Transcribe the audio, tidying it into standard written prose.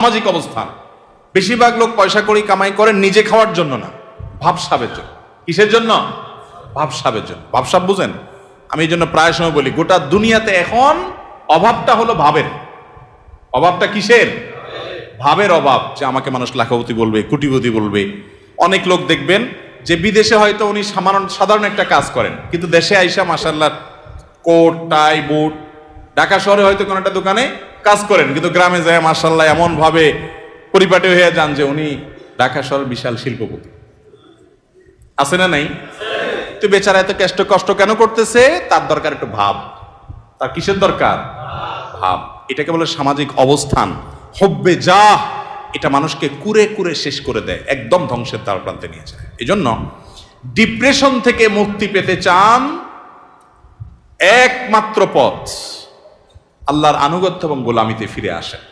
সামাজিক অবস্থান। বেশিরভাগ লোক পয়সা করি কামাই করেন নিজে খাওয়ার জন্য না, ভাবসাবের জন্য। কিসের জন্য? ভাবসাবের জন্য। ভাবসাব বুঝেন? আমি এই জন্য প্রায় সময় বলি, গোটা দুনিয়াতে এখন অভাবটা হলো ভাবের। অভাবটা কিসের? ভাবের অভাব। যে আমাকে মানুষ লাখপতি বলবে, কোটিপতি বলবে। অনেক লোক দেখবেন যে বিদেশে হয়তো উনি সাধারণ একটা কাজ করেন, কিন্তু দেশে আইসা মাশাআল্লাহ কোট টাই বুট, ঢাকা শহরে হয়তো কোনো একটা দোকানে কাজ করেন, কিন্তু গ্রামে যায় মাশাআল্লাহ এমন ভাবে পরিপাটি হয়ে যান যে উনি ঢাকা শহরের বিশাল শিল্পপতি। আছে না নাই? তো বেচারা এত কষ্ট কেন করতেছে? তার দরকার একটু ভাব। তার কিসের দরকার? ভাব। এটাকে বলে সামাজিক অবস্থান। হব্বে যা, এটা মানুষকে কুরে কুরে শেষ করে দেয়, একদম ধ্বংসের দ্বার প্রান্তে নিয়ে যায়। এই জন্য ডিপ্রেশন থেকে মুক্তি পেতে চান, একমাত্র পথ আল্লাহর আনুগত্য এবং গোলামিতে ফিরে আসেন।